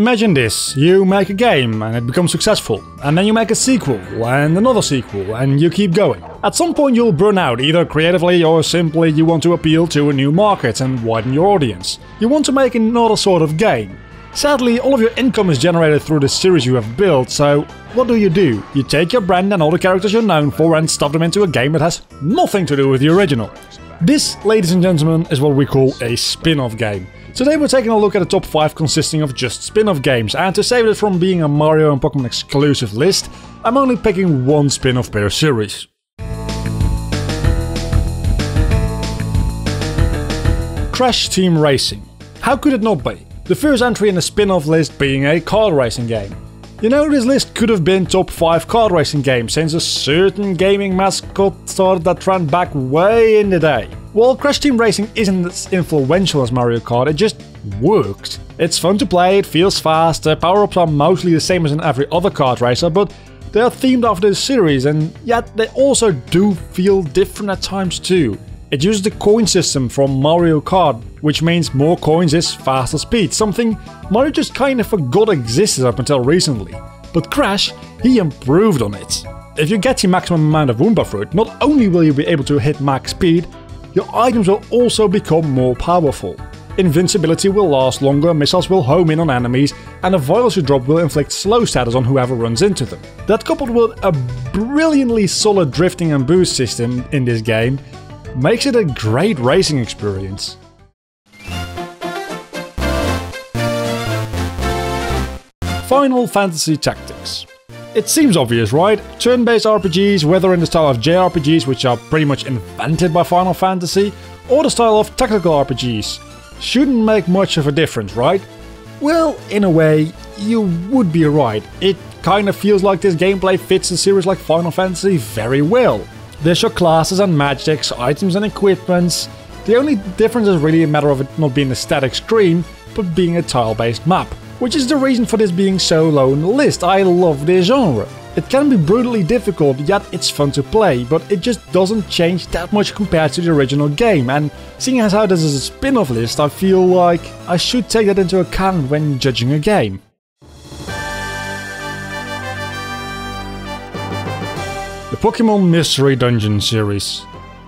Imagine this, you make a game and it becomes successful, and then you make a sequel and another sequel and you keep going. At some point you'll burn out, either creatively or simply you want to appeal to a new market and widen your audience. You want to make another sort of game. Sadly, all of your income is generated through the series you have built, so what do? You take your brand and all the characters you're known for and stuff them into a game that has nothing to do with the original. This, ladies and gentlemen, is what we call a spin-off game. Today we're taking a look at a top 5 consisting of just spin-off games, and to save it from being a Mario and Pokemon exclusive list, I'm only picking one spin-off per series. Crash Team Racing. How could it not be? The first entry in the spin-off list being a kart racing game. You know, this list could have been top 5 kart racing games since a certain gaming mascot started that trend back way in the day. While Crash Team Racing isn't as influential as Mario Kart, it just works. It's fun to play, it feels fast, the power-ups are mostly the same as in every other kart racer, but they are themed after the series, and yet they also do feel different at times too. It uses the coin system from Mario Kart, which means more coins is faster speed, something Mario just kinda forgot existed up until recently. But Crash, he improved on it. If you get the maximum amount of Wumpa Fruit, not only will you be able to hit max speed, your items will also become more powerful. Invincibility will last longer, missiles will home in on enemies, and the vials you drop will inflict slow status on whoever runs into them. That coupled with a brilliantly solid drifting and boost system in this game makes it a great racing experience. Final Fantasy Tactics. It seems obvious, right? Turn-based RPGs, whether in the style of JRPGs, which are pretty much invented by Final Fantasy, or the style of tactical RPGs, shouldn't make much of a difference, right? Well, in a way, you would be right. It kinda feels like this gameplay fits a series like Final Fantasy very well. There's your classes and magics, items and equipments. The only difference is really a matter of it not being a static screen, but being a tile-based map. Which is the reason for this being so low on the list. I love this genre. It can be brutally difficult, yet it's fun to play, but it just doesn't change that much compared to the original game, and seeing as how this is a spin-off list, I feel like I should take that into account when judging a game. The Pokemon Mystery Dungeon series.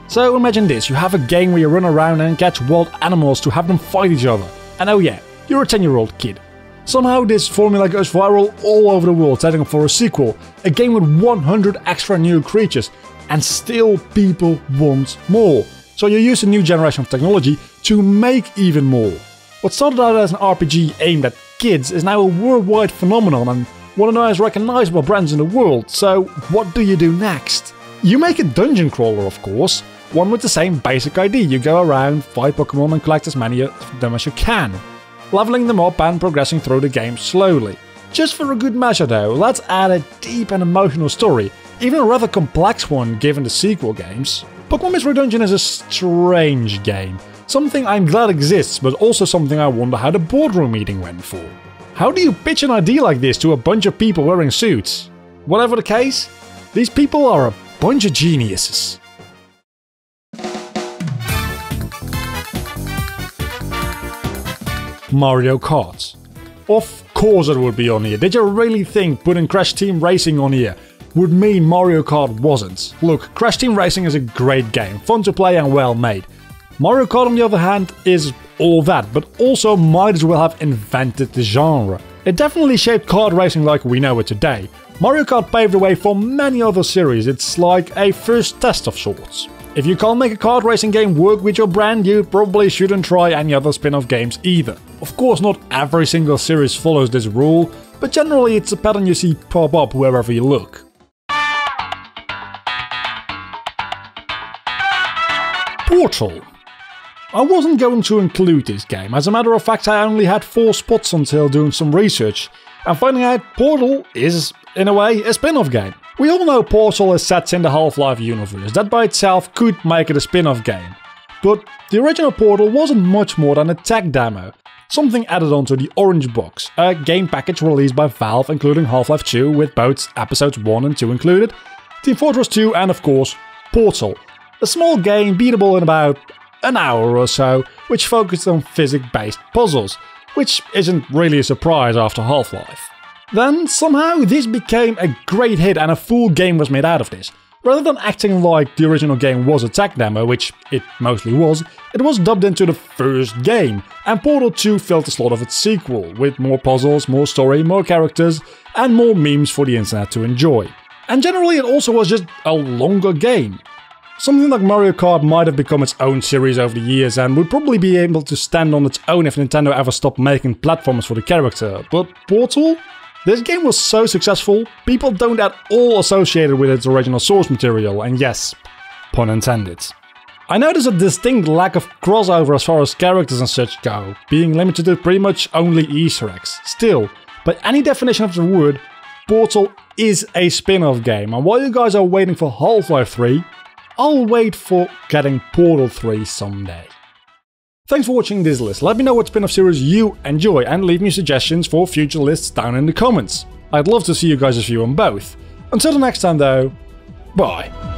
So imagine this, you have a game where you run around and catch wild animals to have them fight each other. And oh yeah, you're a 10-year-old kid. Somehow this formula goes viral all over the world, setting up for a sequel, a game with 100 extra new creatures, and still people want more. So you use a new generation of technology to make even more. What started out as an RPG aimed at kids is now a worldwide phenomenon and one of the most recognizable brands in the world, so what do you do next? You make a dungeon crawler, of course, one with the same basic idea. You go around, fight Pokemon and collect as many of them as you can, leveling them up and progressing through the game slowly. Just for a good measure though, let's add a deep and emotional story, even a rather complex one given the sequel games. Pokemon Mystery Dungeon is a strange game, something I'm glad exists, but also something I wonder how the boardroom meeting went for. How do you pitch an idea like this to a bunch of people wearing suits? Whatever the case, these people are a bunch of geniuses. Mario Kart. Of course it would be on here. Did you really think putting Crash Team Racing on here would mean Mario Kart wasn't? Look, Crash Team Racing is a great game, fun to play and well made. Mario Kart on the other hand is all that, but also might as well have invented the genre. It definitely shaped kart racing like we know it today. Mario Kart paved the way for many other series, it's like a first test of sorts. If you can't make a kart racing game work with your brand, you probably shouldn't try any other spin-off games either. Of course, not every single series follows this rule, but generally it's a pattern you see pop up wherever you look. Portal. I wasn't going to include this game, as a matter of fact I only had 4 spots until doing some research, and finding out Portal is, in a way, a spin-off game. We all know Portal is set in the Half-Life universe, that by itself could make it a spin-off game. But the original Portal wasn't much more than a tech demo, something added onto the Orange Box, a game package released by Valve including Half-Life 2 with both episodes 1 and 2 included, Team Fortress 2 and of course Portal. A small game beatable in about an hour or so, which focused on physics-based puzzles. which isn't really a surprise after Half-Life. Then, somehow, this became a great hit and a full game was made out of this. Rather than acting like the original game was a tech demo, which it mostly was, it was dubbed into the first game, and Portal 2 filled the slot of its sequel, with more puzzles, more story, more characters, and more memes for the internet to enjoy. And generally it also was just a longer game. Something like Mario Kart might have become its own series over the years and would probably be able to stand on its own if Nintendo ever stopped making platformers for the character, but Portal? This game was so successful, people don't at all associate it with its original source material, and yes, pun intended. I know there's a distinct lack of crossover as far as characters and such go, being limited to pretty much only Easter eggs. Still, by any definition of the word, Portal is a spin-off game, and while you guys are waiting for Half-Life 3, I'll wait for getting Portal 3 someday. Thanks for watching this list. Let me know what spin-off series you enjoy and leave me suggestions for future lists down in the comments. I'd love to see you guys' view on both. Until the next time though, bye.